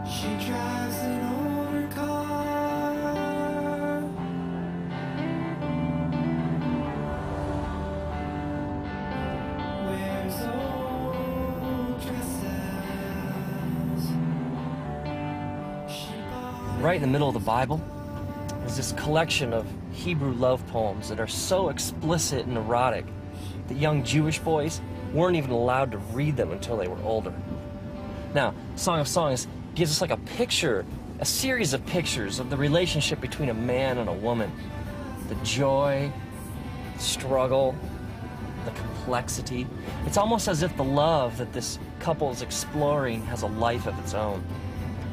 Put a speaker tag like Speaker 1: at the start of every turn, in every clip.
Speaker 1: She drives an older car. Wears old dresses.
Speaker 2: Right in the middle of the Bible is this collection of Hebrew love poems that are so explicit and erotic that young Jewish boys weren't even allowed to read them until they were older. Now, Song of Songs gives us like a picture, a series of pictures of the relationship between a man and a woman. The joy, the struggle, the complexity. It's almost as if the love that this couple is exploring has a life of its own.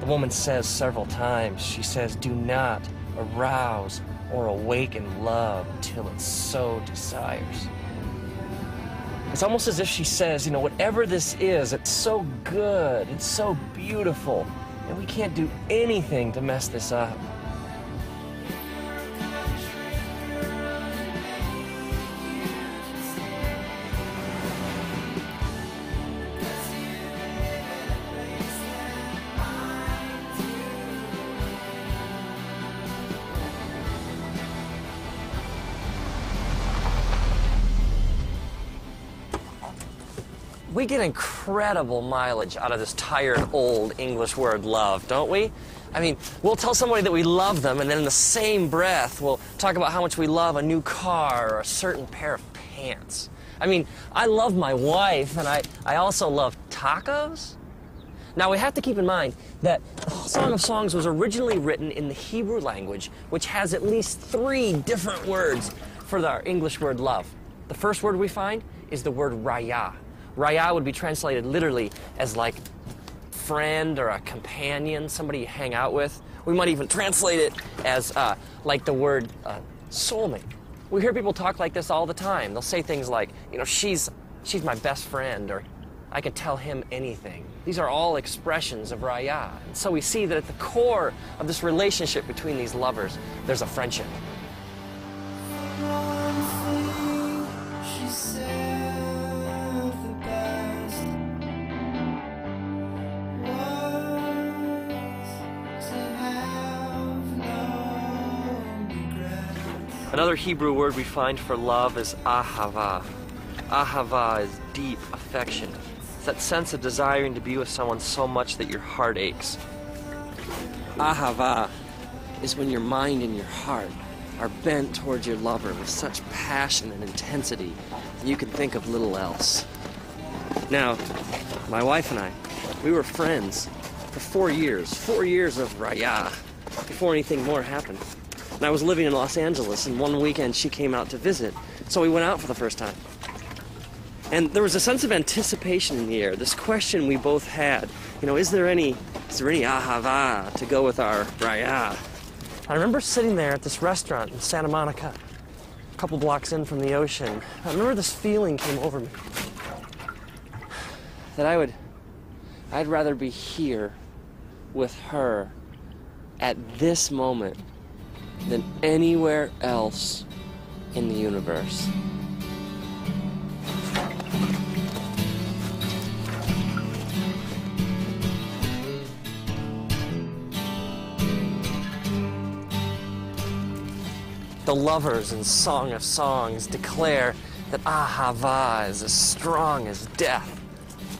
Speaker 2: The woman says several times, she says, do not arouse or awaken love until it so desires. It's almost as if she says, you know, whatever this is, it's so good, it's so beautiful, and we can't do anything to mess this up. We get incredible mileage out of this tired old English word love, don't we? I mean, we'll tell somebody that we love them, and then in the same breath, we'll talk about how much we love a new car or a certain pair of pants. I mean, I love my wife, and I also love tacos. Now, we have to keep in mind that Song of Songs was originally written in the Hebrew language, which has at least 3 different words for our English word love. The first word we find is the word raya. Raya would be translated literally as like friend or a companion, somebody you hang out with. We might even translate it as like the word soulmate. We hear people talk like this all the time. They'll say things like, you know, she's my best friend, or I can tell him anything. These are all expressions of raya. And so we see that at the core of this relationship between these lovers, there's a friendship.
Speaker 1: She said the best was to have no regrets.
Speaker 2: Another Hebrew word we find for love is ahava. Ahava is deep affection. It's that sense of desiring to be with someone so much that your heart aches. Ahava is when your mind and your heart are bent towards your lover with such passion and intensity that you can think of little else. Now, my wife and I, we were friends for 4 years. 4 years of raya before anything more happened. And I was living in Los Angeles, and one weekend she came out to visit, so we went out for the first time. And there was a sense of anticipation in the air, this question we both had, you know, is there any ahava to go with our raya? I remember sitting there at this restaurant in Santa Monica, a couple blocks in from the ocean. I remember this feeling came over me, that I'd rather be here with her at this moment than anywhere else in the universe. The lovers in Song of Songs declare that ahava is as strong as death,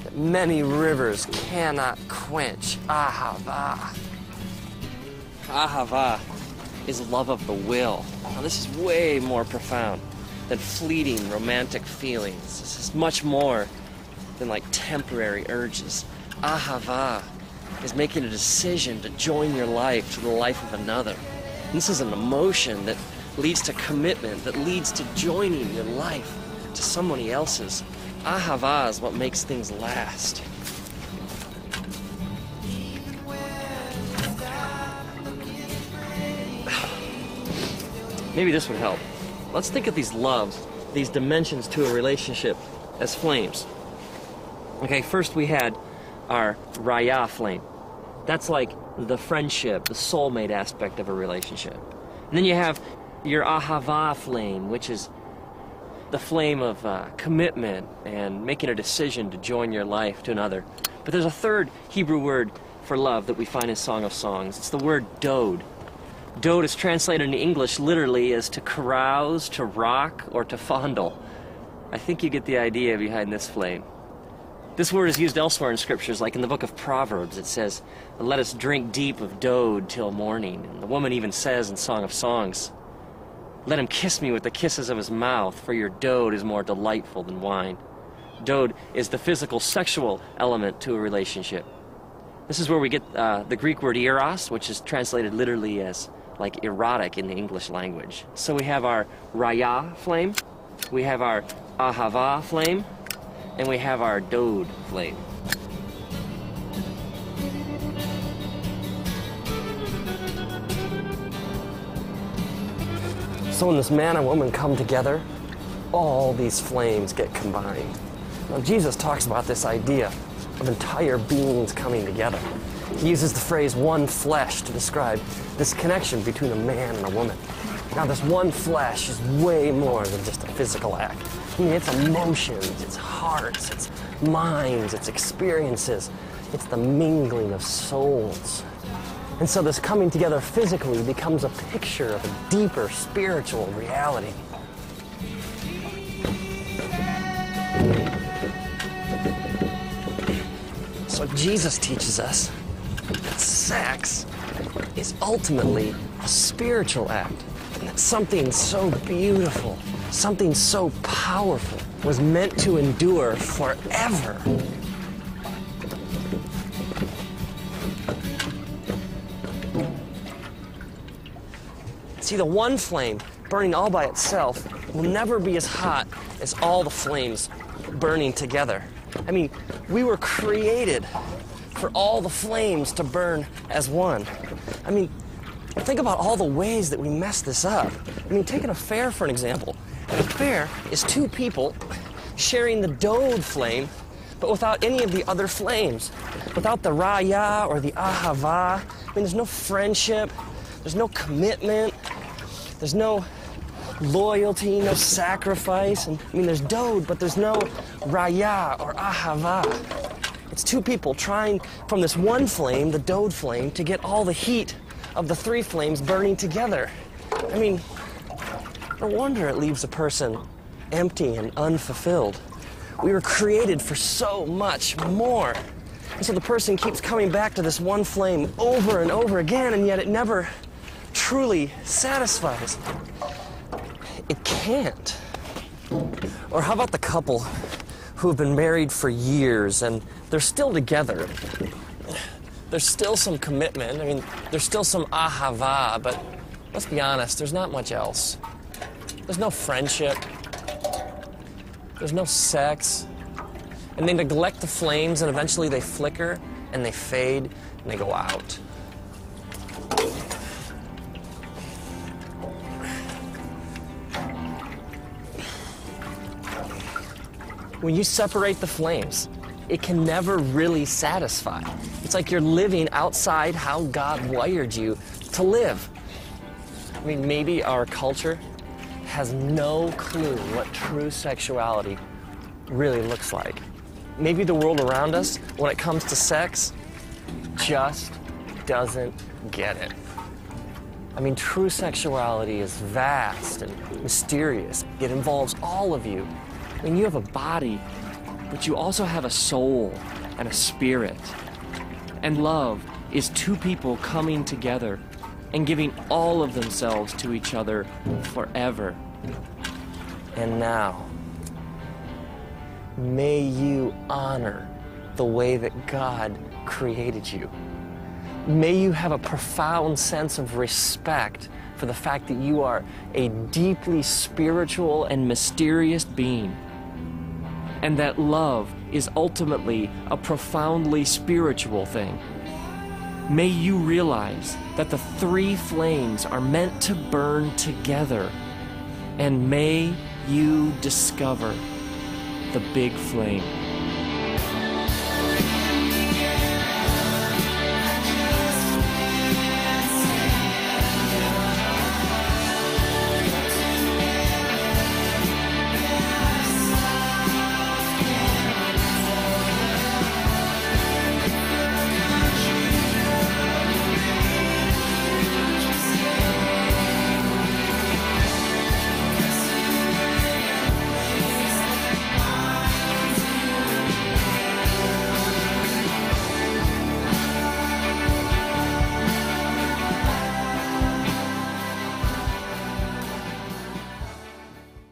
Speaker 2: that many rivers cannot quench ahava. Ahava is love of the will. Now, this is way more profound than fleeting romantic feelings. This is much more than like temporary urges. Ahava is making a decision to join your life to the life of another. And this is an emotion that leads to commitment, that leads to joining your life to somebody else's. Ahava is what makes things last. Maybe this would help. Let's think of these loves, these dimensions to a relationship as flames. Okay, first we had our raya flame. That's like the friendship, the soulmate aspect of a relationship. And then you have your ahava flame, which is the flame of commitment and making a decision to join your life to another. But there's a third Hebrew word for love that we find in Song of Songs. It's the word dode. Dode is translated in English literally as to carouse, to rock, or to fondle. I think you get the idea behind this flame. This word is used elsewhere in scriptures, like in the book of Proverbs. It says, "Let us drink deep of dode till morning." And the woman even says in Song of Songs, "Let him kiss me with the kisses of his mouth, for your dode is more delightful than wine." Dode is the physical, sexual element to a relationship. This is where we get the Greek word eros, which is translated literally as like erotic in the English language. So we have our raya flame, we have our ahava flame, and we have our dode flame. So when this man and woman come together, all these flames get combined. Now Jesus talks about this idea of entire beings coming together. He uses the phrase one flesh to describe this connection between a man and a woman. Now this one flesh is way more than just a physical act. I mean, it's emotions, it's hearts, it's minds, it's experiences. It's the mingling of souls. And so this coming together physically becomes a picture of a deeper spiritual reality. So Jesus teaches us that sex is ultimately a spiritual act, and that something so beautiful, something so powerful was meant to endure forever. See, the one flame burning all by itself will never be as hot as all the flames burning together. I mean, we were created for all the flames to burn as one. I mean, think about all the ways that we mess this up. I mean, take an affair for an example. An affair is two people sharing the dode flame, but without any of the other flames. Without the raya or the ahava. I mean, there's no friendship, there's no commitment, there's no loyalty, no sacrifice. And I mean, there's dode, but there's no raya or ahava. It's two people trying from this one flame, the dode flame, to get all the heat of the three flames burning together. I mean, no wonder it leaves a person empty and unfulfilled. We were created for so much more. And so the person keeps coming back to this one flame over and over again, and yet it never truly satisfies. It can't. Or how about the couple who have been married for years and they're still together? There's still some commitment. I mean, there's still some ahava, but let's be honest, there's not much else. There's no friendship. There's no sex. And they neglect the flames, and eventually they flicker and they fade and they go out. When you separate the flames, it can never really satisfy. It's like you're living outside how God wired you to live. I mean, maybe our culture has no clue what true sexuality really looks like. Maybe the world around us, when it comes to sex, just doesn't get it. I mean, true sexuality is vast and mysterious. It involves all of you. I mean, you have a body, but you also have a soul and a spirit. And love is two people coming together and giving all of themselves to each other forever. And now, may you honor the way that God created you. May you have a profound sense of respect for the fact that you are a deeply spiritual and mysterious being, and that love is ultimately a profoundly spiritual thing. May you realize that the three flames are meant to burn together, and may you discover the big flame.